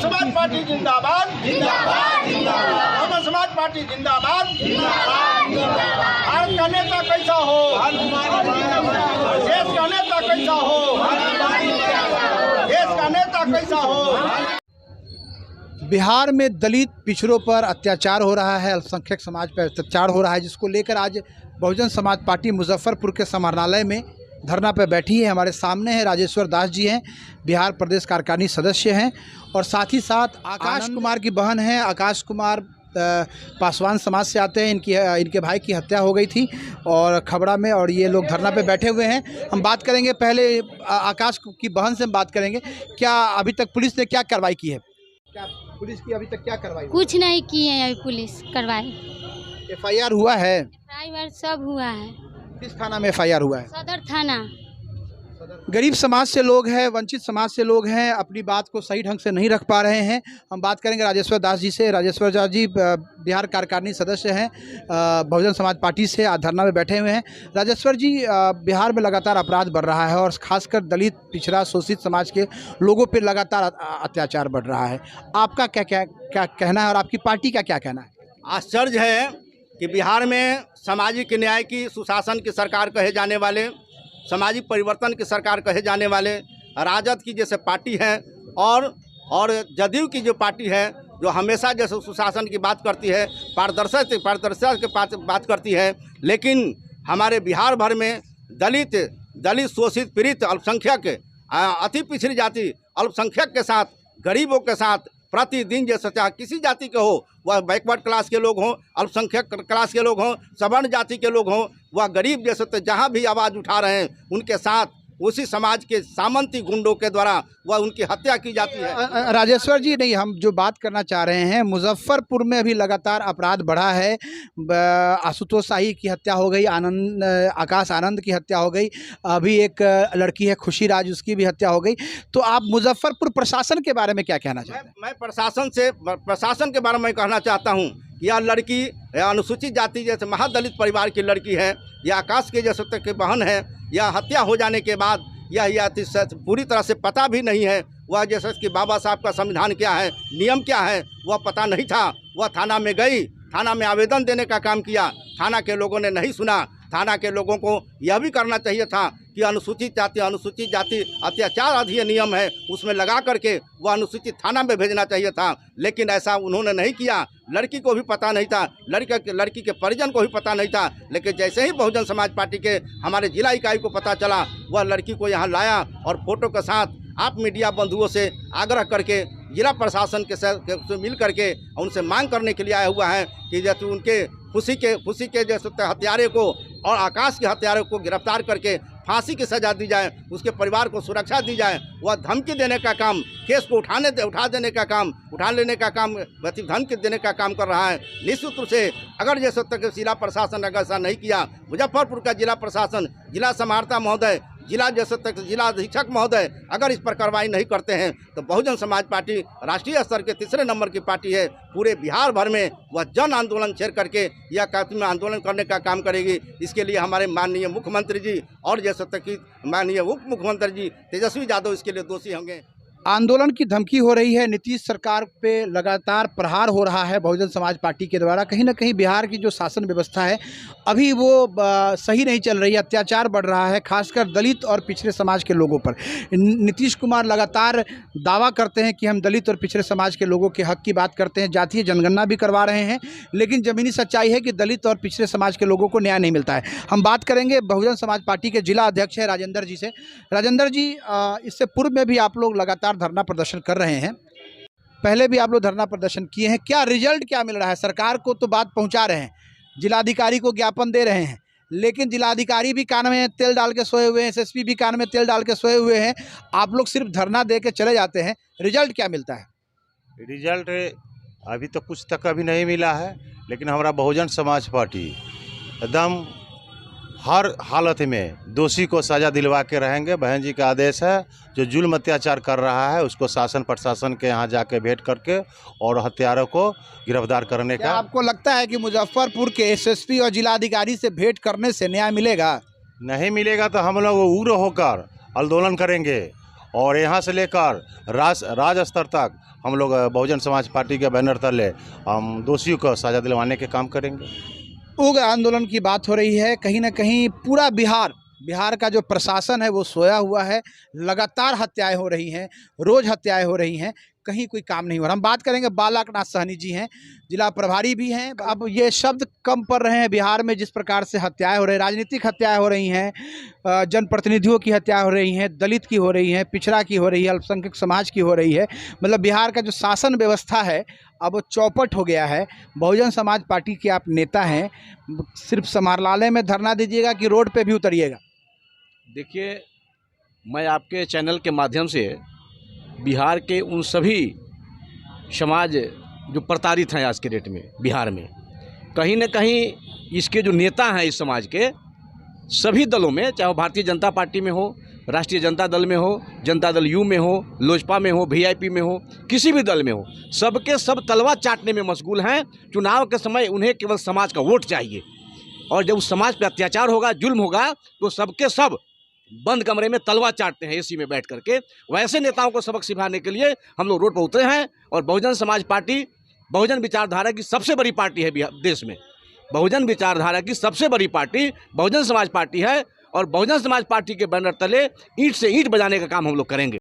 समाज पार्टी जिंदाबाद, बहुजन समाज पार्टी जिंदाबाद। भारत का नेता कैसा हो, देश का नेता कैसा हो, देश का नेता कैसा हो। बिहार में दलित पिछड़ों पर अत्याचार हो रहा है, अल्पसंख्यक समाज पर अत्याचार हो रहा है, जिसको लेकर आज बहुजन समाज पार्टी मुजफ्फरपुर के समाहरणालय में धरना पर बैठी है। हमारे सामने है राजेश्वर दास जी हैं, बिहार प्रदेश कार्यकारिणी सदस्य हैं, और साथ ही साथ आकाश कुमार की बहन हैं। आकाश कुमार पासवान समाज से आते हैं। इनके भाई की हत्या हो गई थी और खबड़ा में, और ये लोग धरना पे बैठे हुए हैं। हम बात करेंगे, पहले आकाश की बहन से हम बात करेंगे। क्या अभी तक पुलिस ने क्या कार्रवाई की है? क्या पुलिस की अभी तक क्या कार्रवाई? कुछ नहीं किए हैं अभी पुलिस कार्रवाई। FIR हुआ है? FIR सब हुआ है। किस थाना में FIR हुआ है? सदर थाना। गरीब समाज से लोग हैं, वंचित समाज से लोग हैं, अपनी बात को सही ढंग से नहीं रख पा रहे हैं। हम बात करेंगे राजेश्वर दास जी से। राजेश्वर दास जी बिहार कार्यकारिणी सदस्य हैं, बहुजन समाज पार्टी से आज धरना में बैठे हुए हैं। राजेश्वर जी, बिहार में लगातार अपराध बढ़ रहा है और खासकर दलित, पिछड़ा, शोषित समाज के लोगों पर लगातार अत्याचार बढ़ रहा है। आपका क्या कहना है और आपकी पार्टी का क्या कहना है? आश्चर्य है कि बिहार में सामाजिक न्याय की, सुशासन की सरकार कहे जाने वाले, सामाजिक परिवर्तन की सरकार कहे जाने वाले राजद की जैसे पार्टी है और जदयू की जो पार्टी है, जो हमेशा जैसे सुशासन की बात करती है, पारदर्शिता की बात करती है, लेकिन हमारे बिहार भर में दलित शोषित, पीड़ित, अल्पसंख्यक, अति पिछड़ी जाति, अल्पसंख्यक के साथ, गरीबों के साथ प्रतिदिन जैसे चाहे किसी जाति के हो, वह बैकवर्ड क्लास के लोग हों, अल्पसंख्यक क्लास के लोग हों, सवर्ण जाति के लोग हों, वह गरीब जैसे तो जहाँ भी आवाज़ उठा रहे हैं, उनके साथ उसी समाज के सामंती गुंडों के द्वारा वह उनकी हत्या की जाती है। राजेश्वर जी, नहीं, हम जो बात करना चाह रहे हैं, मुजफ्फरपुर में अभी लगातार अपराध बढ़ा है। आशुतोष शाही की हत्या हो गई, आकाश आनंद की हत्या हो गई, अभी एक लड़की है खुशी राज, उसकी भी हत्या हो गई। तो आप मुजफ्फरपुर प्रशासन के बारे में क्या कहना चाहते हैं? मैं प्रशासन के बारे में कहना चाहता हूँ, यह लड़की अनुसूचित जाति जैसे महादलित परिवार की लड़की है, यह आकाश के जैसे तक की बहन है। यह हत्या हो जाने के बाद यह पूरी तरह से पता भी नहीं है वह जैसे कि बाबा साहब का संविधान क्या है, नियम क्या है, वह पता नहीं था। वह थाना में गई, थाना में आवेदन देने का काम किया, थाना के लोगों ने नहीं सुना। थाना के लोगों को यह भी करना चाहिए था कि अनुसूचित जाति अत्याचार अधिनियम है, उसमें लगा करके वह अनुसूचित थाना में भेजना चाहिए था, लेकिन ऐसा उन्होंने नहीं किया। लड़की को भी पता नहीं था, लड़की के परिजन को भी पता नहीं था, लेकिन जैसे ही बहुजन समाज पार्टी के हमारे जिला इकाई को पता चला, वह लड़की को यहाँ लाया और फोटो के साथ आप मीडिया बंधुओं से आग्रह करके जिला प्रशासन के से मिल करके उनसे मांग करने के लिए आया हुआ है कि जैसे उनके खुशी के जैसे हत्यारे को और आकाश के हत्यारे को गिरफ्तार करके फांसी की सज़ा दी जाए, उसके परिवार को सुरक्षा दी जाए। वह धमकी देने का काम, केस को उठा लेने का काम, धमकी देने का काम कर रहा है। निश्चित रूप से अगर जैसे तक जिला प्रशासन अगर ऐसा नहीं किया, मुजफ्फरपुर का जिला प्रशासन, जिला समाहर्ता महोदय, जिला जैसे तक जिला अधीक्षक महोदय अगर इस पर कार्रवाई नहीं करते हैं तो बहुजन समाज पार्टी राष्ट्रीय स्तर के 3 नंबर की पार्टी है। पूरे बिहार भर में वह जन आंदोलन छेड़ करके यह में आंदोलन करने का काम करेगी। इसके लिए हमारे माननीय मुख्यमंत्री जी और जैसे तक कि माननीय उप मुख्यमंत्री जी तेजस्वी यादव इसके लिए दोषी होंगे। आंदोलन की धमकी हो रही है, नीतीश सरकार पे लगातार प्रहार हो रहा है बहुजन समाज पार्टी के द्वारा। कहीं ना कहीं बिहार की जो शासन व्यवस्था है अभी वो सही नहीं चल रही है, अत्याचार बढ़ रहा है, खासकर दलित और पिछड़े समाज के लोगों पर। नीतीश कुमार लगातार दावा करते हैं कि हम दलित और पिछड़े समाज के लोगों के हक की बात करते हैं, जातीय जनगणना भी करवा रहे हैं, लेकिन ज़मीनी सच्चाई है कि दलित और पिछड़े समाज के लोगों को न्याय नहीं मिलता है। हम बात करेंगे बहुजन समाज पार्टी के जिला अध्यक्ष है राजेंद्र जी से। राजेंद्र जी, इससे पूर्व में भी आप लोग लगातार धरना प्रदर्शन कर रहे हैं, पहले भी आप लोग धरना प्रदर्शन किए हैं, क्या रिजल्ट क्या मिल रहा है? सरकार को तो बात पहुंचा रहे हैं, जिलाधिकारी को ज्ञापन दे रहे हैं, लेकिन जिलाधिकारी भी कान में तेल डाल के सोए हुए हैं, SSP भी कान में तेल डाल के सोए हुए हैं। आप लोग सिर्फ धरना दे के चले जाते हैं, रिजल्ट क्या मिलता है? रिजल्ट अभी तो कुछ तक अभी नहीं मिला है, लेकिन हमारा बहुजन समाज पार्टी एकदम हर हालत में दोषी को सज़ा दिलवा के रहेंगे। बहन जी का आदेश है, जो जुल्म अत्याचार कर रहा है उसको शासन प्रशासन के यहाँ जाके भेंट करके और हत्यारों को गिरफ्तार करने का। आपको लगता है कि मुजफ्फरपुर के SSP और जिलाधिकारी से भेंट करने से न्याय मिलेगा? नहीं मिलेगा तो हम लोग उग्र होकर आंदोलन करेंगे और यहाँ से लेकर राज स्तर तक हम लोग बहुजन समाज पार्टी के बैनर तले हम दोषियों को सजा दिलवाने के काम करेंगे। उग्र आंदोलन की बात हो रही है। कहीं ना कहीं पूरा बिहार का जो प्रशासन है वो सोया हुआ है। लगातार हत्याएं हो रही हैं, रोज़ हत्याएं हो रही हैं, कहीं कोई काम नहीं हो रहा। हम बात करेंगे बालकनाथ सहनी जी हैं, जिला प्रभारी भी हैं। अब ये शब्द कम पड़ रहे हैं बिहार में, जिस प्रकार से हत्याएं हो रही हैं, राजनीतिक हत्याएं हो रही हैं, जनप्रतिनिधियों की हत्या हो रही हैं, दलित की हो रही हैं, पिछड़ा की हो रही है, अल्पसंख्यक समाज की हो रही है। मतलब बिहार का जो शासन व्यवस्था है अब वो चौपट हो गया है। बहुजन समाज पार्टी के आप नेता हैं, सिर्फ समाहरणालय में धरना दीजिएगा कि रोड पे भी उतरिएगा? देखिए, मैं आपके चैनल के माध्यम से बिहार के उन सभी समाज जो प्रताड़ित हैं आज के डेट में बिहार में, कहीं न कहीं इसके जो नेता हैं इस समाज के सभी दलों में, चाहे वो भारतीय जनता पार्टी में हो, राष्ट्रीय जनता दल में हो, जनता दल यू में हो, लोजपा में हो, वीआईपी में हो, किसी भी दल में हो, सबके सब तलवा चाटने में मशगूल हैं। चुनाव के समय उन्हें केवल समाज का वोट चाहिए, और जब उस समाज पर अत्याचार होगा, जुल्म होगा, तो सबके सब बंद कमरे में तलवा चाटते हैं एसी में बैठ करके। वैसे नेताओं को सबक सिखाने के लिए हम लोग रोड पर उतरे हैं। और बहुजन समाज पार्टी बहुजन विचारधारा की सबसे बड़ी पार्टी है देश में। बहुजन विचारधारा की सबसे बड़ी पार्टी बहुजन समाज पार्टी है, और बहुजन समाज पार्टी के बैनर तले ईंट से ईंट बजाने का काम हम लोग करेंगे।